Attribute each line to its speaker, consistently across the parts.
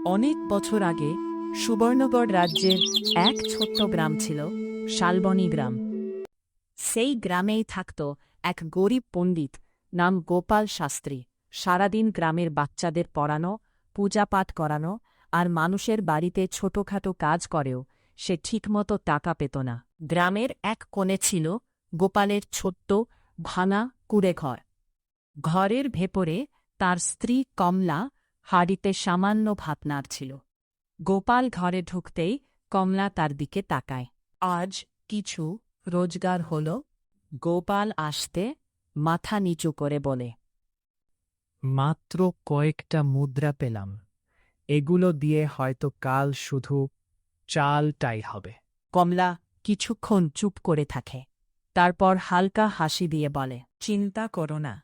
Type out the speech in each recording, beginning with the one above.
Speaker 1: অনেক বছর আগে সুবর্ণগড় রাজ্যের এক ছোট্ট গ্রাম ছিল শালবনী গ্রাম। সেই গ্রামেই থাকত এক গরিব পণ্ডিত নাম গোপাল শাস্ত্রী। সারাদিন গ্রামের বাচ্চাদের পড়ানো, পূজাপাঠ করানো আর মানুষের বাড়িতে ছোটখাটো কাজ করেও সে ঠিকমতো টাকা পেত না। গ্রামের এক কোণে ছিল গোপালের ছোট্ট ভাঙা কুঁড়েঘর। ঘরের ভেতরে তার স্ত্রী কমলা হাঁড়িতে সামান্য ভাত নাড়ছিল। গোপাল ঘরে ঢুকতেই কমলা তার দিকে তাকায়। আজ কিছু রোজগার হল? গোপাল আসতে মাথা নিচু করে বলে।
Speaker 2: মাত্র কয়েকটা মুদ্রা পেলাম, এগুলো দিয়ে হয়তো কাল শুধু চালটাই হবে।
Speaker 1: কমলা কিছুক্ষণ চুপ করে থাকে, তারপর হালকা হাসি দিয়ে বলে, চিন্তা করো না,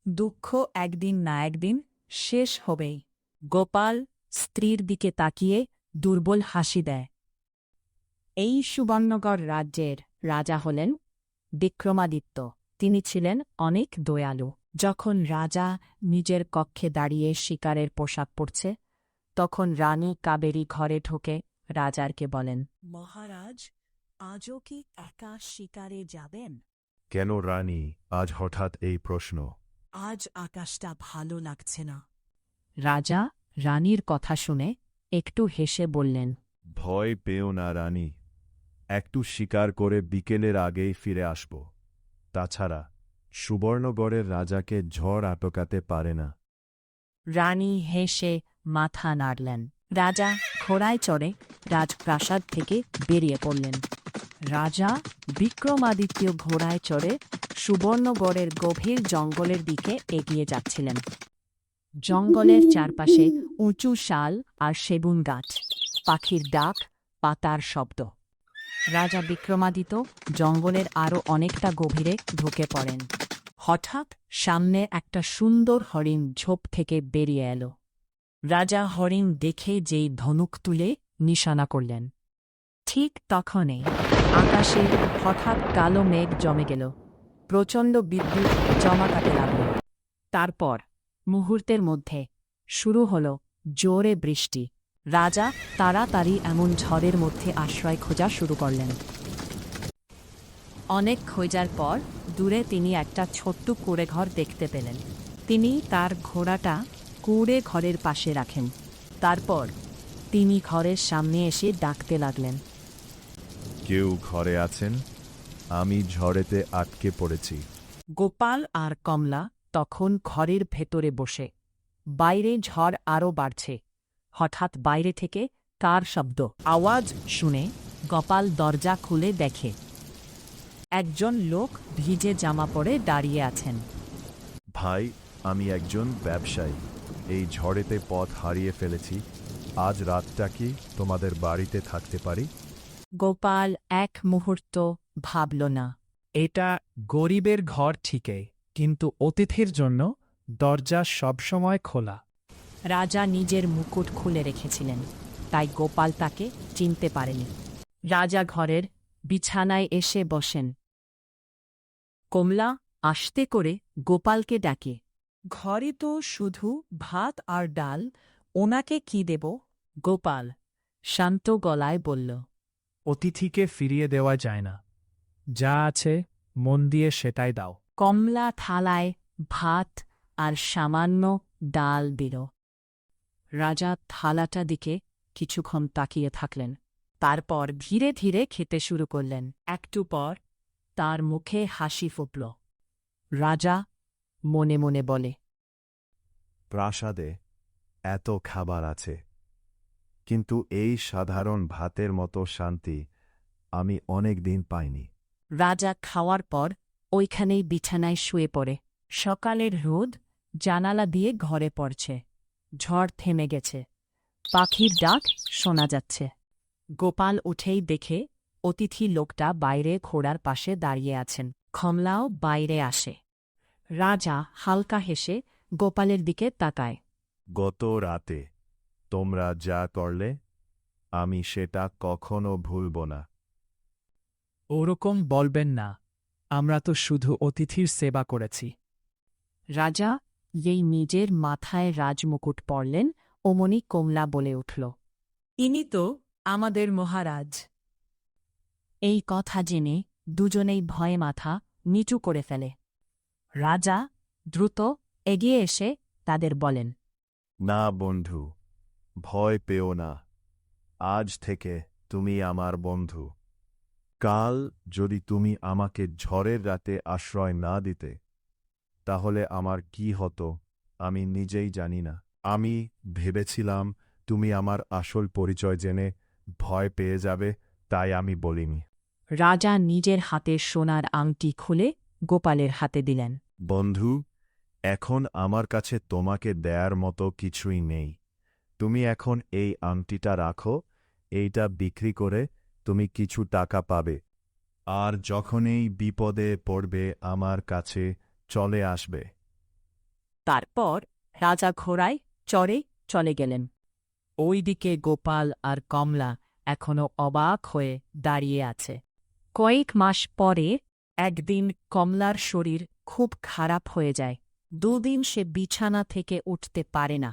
Speaker 1: দুঃখ একদিন না একদিন শেষ হবেই। গোপাল স্ত্রীর দিকে তাকিয়ে দুর্বল হাসি দেয়। এই সুবর্ণগড় রাজ্যের রাজা হলেন বিক্রমাদিত্য। তিনি ছিলেন অনেক দয়ালু। যখন রাজা নিজের কক্ষে দাঁড়িয়ে শিকারের পোশাক পরছে, তখন রানী কাবেরী ঘরে ঢোকে রাজারকে বলেন, মহারাজ, আজও কি একা শিকারে যাবেন?
Speaker 3: কেন রানী, আজ হঠাৎ এই প্রশ্ন?
Speaker 1: আজ আকাশটা ভালো লাগছে না। রাজা রানীর কথা শুনে একটু হেসে বললেন,
Speaker 3: ভয় পেও না রানী, একটু শিকার করে বিকেলের আগেই ফিরে আসব। তাছাড়া সুবর্ণগড়ের রাজাকে ঝড় আটকাতে পারে না।
Speaker 1: রানী হেসে মাথা নাড়লেন। রাজা ঘোড়ায় চড়ে রাজপ্রাসাদ থেকে বেরিয়ে পড়লেন। রাজা বিক্রমাদিত্য ঘোড়ায় চড়ে সুবর্ণগড়ের গভীর জঙ্গলের দিকে এগিয়ে যাচ্ছিলেন। জঙ্গলের চারপাশে উঁচু শাল আর সেগুন গাছ, পাখির ডাক, পাতার শব্দ। রাজা বিক্রমাদিত্য জঙ্গলের আরও অনেকটা গভীরে ঢুকে পড়েন। হঠাৎ সামনে একটা সুন্দর হরিণ ঝোপ থেকে বেরিয়ে এল। রাজা হরিণ দেখে যেই ধনুক তুলে নিশানা করলেন, ঠিক তখনই আকাশে হঠাৎ কালো মেঘ জমে গেল। প্রচণ্ড বিদ্যুৎ চমকাতে লাগল। তারপর মুহূর্তের মধ্যে শুরু হল জোরে বৃষ্টি। রাজা তাড়াতাড়ি এমন ঝড়ের মধ্যে আশ্রয় খোঁজা শুরু করলেন। অনেক খোঁজার পর দূরে তিনি একটা ছোট্ট কুঁড়েঘর দেখতে পেলেন। তিনি তার ঘোড়াটা কুঁড়ে ঘরের পাশে রাখেন। তারপর তিনি ঘরের সামনে এসে ডাকতে লাগলেন,
Speaker 3: কেউ ঘরে আছেন? আমি ঝড়েতে আটকে পড়েছি।
Speaker 1: গোপাল আর কমলা তখন ঘরের ভেতরে বসে। বাইরে ঝড় আরও বাড়ছে। হঠাৎ বাইরে থেকে কার শব্দ আওয়াজ শুনে গোপাল দরজা খুলে দেখে একজন লোক ভিজে জামা পরে দাঁড়িয়ে আছেন।
Speaker 3: ভাই, আমি একজন ব্যবসায়ী, এই ঝড়েতে পথ হারিয়ে ফেলেছি। আজ রাতটা কি তোমাদের বাড়িতে থাকতে পারি?
Speaker 1: গোপাল এক মুহূর্ত ভাবল না।
Speaker 2: এটা গরিবের ঘর ঠিকই, কিন্তু অতিথির জন্য দরজা সবসময় খোলা।
Speaker 1: রাজা নিজের মুকুট খুলে রেখেছিলেন, তাই গোপাল তাকে চিনতে পারেনি। রাজা ঘরের বিছানায় এসে বসেন। কমলা আস্তে করে গোপালকে ডাকে, ঘরে তো শুধু ভাত আর ডাল, ওনাকে কি দেব? গোপাল শান্ত গলায় বলল,
Speaker 2: অতিথিকে ফিরিয়ে দেওয়া যায় না, যা আছে মন দিয়ে সেটাই দাও।
Speaker 1: কমলা থালায় ভাত আর সামান্য ডাল দিল। রাজা থালাটা দিকে কিছুক্ষণ তাকিয়ে থাকলেন, তারপর ধীরে ধীরে খেতে শুরু করলেন। একটু পর তার মুখে হাসি ফুটল। রাজা মনে মনে বলে,
Speaker 3: প্রাসাদে এত খাবার আছে, কিন্তু এই সাধারণ ভাতের মতো শান্তি আমি অনেক দিন পাইনি।
Speaker 1: রাজা খাওয়ার পর ওইখানেই বিছানায় শুয়ে পড়ে। সকালের রোদ জানালা দিয়ে ঘরে পড়ছে। ঝড় থেমে গেছে, পাখির ডাক শোনা যাচ্ছে। গোপাল উঠেই দেখে অতিথি লোকটা বাইরে ঘোড়ার পাশে দাঁড়িয়ে আছেন। কমলাও বাইরে আসে। রাজা হালকা হেসে গোপালের দিকে তাকায়।
Speaker 3: গত রাতে তোমরা যা করলে, আমি সেটা কখনো ভুলব না।
Speaker 2: ওরকম বলবেন না, আমরা তো শুধু অতিথির সেবা করেছি।
Speaker 1: রাজা এই নিজের মাথায় রাজমুকুট পরলেন ও অমনি কমলা বলে উঠল,
Speaker 4: ইনি তো আমাদের মহারাজ।
Speaker 1: এই কথা জেনে দুজনেই ভয়ে মাথা নিচু করে ফেলে। রাজা দ্রুত এগিয়ে এসে তাদের বলেন,
Speaker 3: না বন্ধু, ভয় পেও না। আজ থেকে তুমি আমার বন্ধু। কাল যদি তুমি আমাকে ঝড়ের রাতে আশ্রয় না দিতে, তাহলে আমার কি হতো আমি নিজেই জানি না। আমি ভেবেছিলাম তুমি আমার আসল পরিচয় জেনে ভয় পেয়ে যাবে, তাই আমি বলিনি।
Speaker 1: রাজা নিজের হাতের সোনার আংটি খুলে গোপালের হাতে দিলেন।
Speaker 3: বন্ধু, এখন আমার কাছে তোমাকে দেয়ার মতো কিছুই নেই। তুমি এখন এই আংটিটা রাখো, এইটা বিক্রি করে তুমি কিছু টাকা পাবে। আর যখনই বিপদে পড়বে আমার কাছে চলে আসবে।
Speaker 1: তারপর রাজা ঘোড়ায় চড়ে চলে গেলেন। ওইদিকে গোপাল আর কমলা এখনো অবাক হয়ে দাঁড়িয়ে আছে। কয়েক মাস পরে একদিন কমলার শরীর খুব খারাপ হয়ে যায়। দুদিন সে বিছানা থেকে উঠতে পারে না।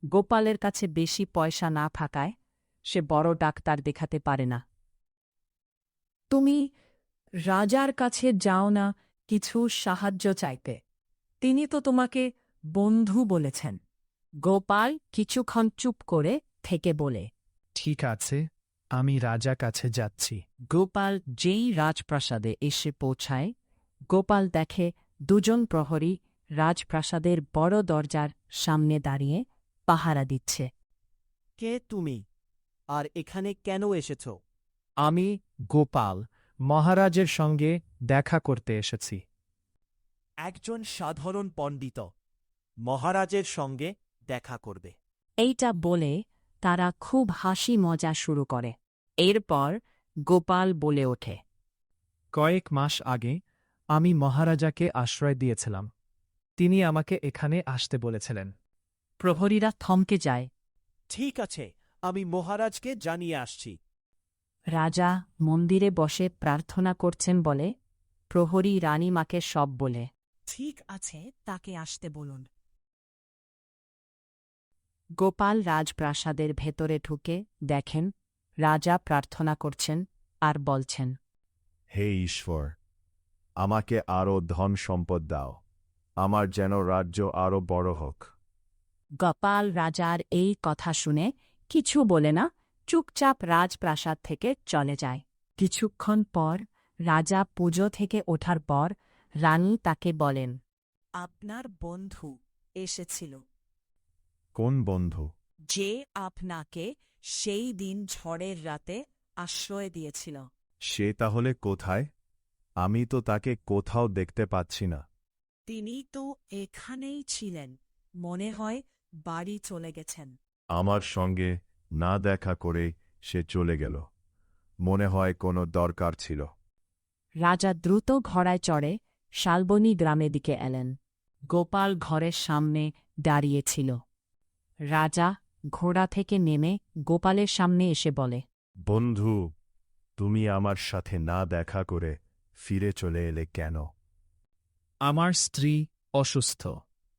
Speaker 1: গোপালের কাছে বেশি পয়সা না থাকায় সে বড় ডাক্তার দেখাতে পারে না। তুমি রাজার কাছে যাও না কিছু সাহায্য চাইতে, তিনি তো তোমাকে বন্ধু বলেছেন। গোপাল কিছুক্ষণ চুপ করে থেকে বলে,
Speaker 2: ঠিক আছে, আমি রাজা কাছে যাচ্ছি।
Speaker 1: গোপাল যেই রাজপ্রাসাদে এসে পৌঁছায়, গোপাল দেখে দুজন প্রহরী রাজপ্রাসাদের বড় দরজার সামনে দাঁড়িয়ে পাহারা দিচ্ছে।
Speaker 5: কে তুমি? আর এখানে কেন এসেছ?
Speaker 2: আমি গোপাল, মহারাজের সঙ্গে দেখা করতে এসেছি।
Speaker 5: একজন সাধারণ পণ্ডিত মহারাজের সঙ্গে দেখা করবে।
Speaker 1: এইটা বলে তারা খুব হাসি মজা শুরু করে। এরপর গোপাল বলে ওঠে,
Speaker 2: কয়েক মাস আগে আমি মহারাজাকে আশ্রয় দিয়েছিলাম। তিনি আমাকে এখানে আসতে বলেছিলেন।
Speaker 1: প্রহরীরা থমকে যায়।
Speaker 5: ঠিক আছে, আমি মহারাজকে জানিয়ে আসছি।
Speaker 1: রাজা মন্দিরে বসে প্রার্থনা করছেন বলে প্রহরী রানীমাকে সব বলে।
Speaker 4: ঠিক আছে, তাকে আসতে বলুন।
Speaker 1: গোপাল রাজপ্রাসাদের ভেতরে ঢুকে দেখেন রাজা প্রার্থনা করছেন আর বলছেন,
Speaker 3: হে ঈশ্বর, আমাকে আরও ধন সম্পদ দাও, আমার যেন রাজ্য আরও বড় হোক।
Speaker 1: গোপাল রাজার এই কথা শুনে কিছু বলে না, চুপচাপ রাজপ্রাসাদ থেকে চলে যায়। কিছুক্ষণ পর রাজা পুজো থেকে ওঠার পর রানী তাকে বলেন,
Speaker 4: আপনার বন্ধু এসেছিল,
Speaker 3: কোন বন্ধু?
Speaker 4: যে আপনাকে সেই দিন ঝড়ের রাতে আশ্রয় দিয়েছিল।
Speaker 3: সে তাহলে কোথায়? আমি তো তাকে কোথাও দেখতে পাচ্ছি না।
Speaker 4: তিনি তো এখানেই ছিলেন, মনে হয় বাড়ি চলে গেছেন।
Speaker 3: আমার সঙ্গে না দেখা করে সে চলে গেল। মনে হয় কোনো দরকার ছিল।
Speaker 1: রাজা দ্রুত ঘোড়ায় চড়ে শালবনী গ্রামের দিকে এলেন। গোপাল ঘরের সামনে দাঁড়িয়েছিল। রাজা ঘোড়া থেকে নেমে গোপালের সামনে এসে বলে,
Speaker 3: বন্ধু, তুমি আমার সাথে না দেখা করে ফিরে চলে এলে কেন?
Speaker 2: আমার স্ত্রী অসুস্থ,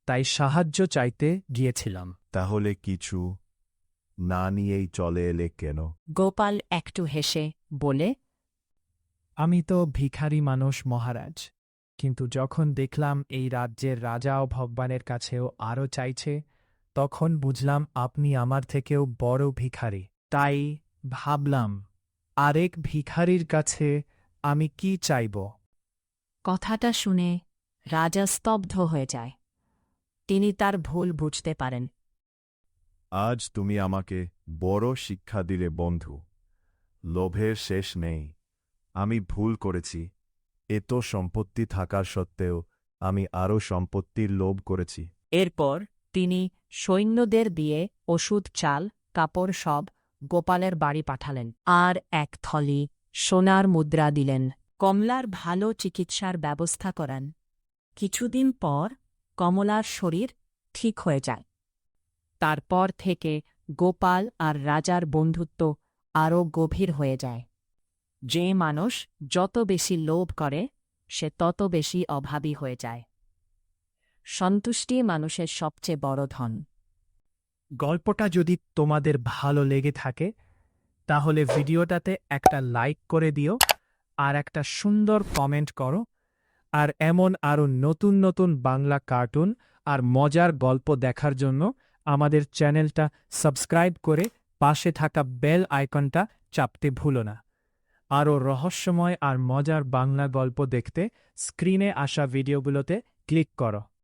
Speaker 2: তাই সাহায্য চাইতে গিয়েছিলাম।
Speaker 3: তাহলে কিছু না নিয়েই চলে এলে কেন?
Speaker 1: গোপাল একটু হেসে বলে,
Speaker 2: আমি তো ভিখারি মানুষ মহারাজ, কিন্তু যখন দেখলাম এই রাজ্যের রাজা ও ভগবানের কাছেও আরও চাইছে, তখন বুঝলাম আপনি আমার থেকেও বড় ভিখারি। তাই ভাবলাম আরেক ভিখারির কাছে আমি কি চাইব।
Speaker 1: কথাটা শুনে রাজা স্তব্ধ হয়ে যায়। তিনি তার ভুল বুঝতে পারেন।
Speaker 3: আজ তুমি আমাকে বড় শিক্ষা দিলে বন্ধু। লোভের শেষ নেই। আমি ভুল করেছি। এত সম্পত্তি থাকার সত্ত্বেও আমি আরও সম্পত্তির লোভ করেছি।
Speaker 1: এরপর তিনি সৈন্যদের দিয়ে ওষুধ, চাল, কাপড় সব গোপালের বাড়ি পাঠালেন আর এক থলি সোনার মুদ্রা দিলেন। কমলার ভালো চিকিৎসার ব্যবস্থা করান। কিছুদিন পর কমলার শরীর ঠিক হয়ে যায়। তারপর থেকে গোপাল আর রাজার বন্ধুত্ব আরও গভীর হয়ে যায়। যে মানুষ যত বেশি লোভ করে সে তত বেশি অভাবী হয়ে যায়। সন্তুষ্টি মানুষের সবচেয়ে বড় ধন।
Speaker 2: গল্পটা যদি তোমাদের ভালো লেগে থাকে তাহলে ভিডিওটাতে একটা লাইক করে দিও আর একটা সুন্দর কমেন্ট করো আর এমন আরও নতুন নতুন বাংলা কার্টুন আর মজার গল্প দেখার জন্য আমাদের চ্যানেলটা সাবস্ক্রাইব করে পাশে থাকা বেল আইকনটা চাপতে ভুলো না। আরও রহস্যময় আর মজার বাংলা গল্প দেখতে স্ক্রিনে আসা ভিডিওগুলোতে ক্লিক করো।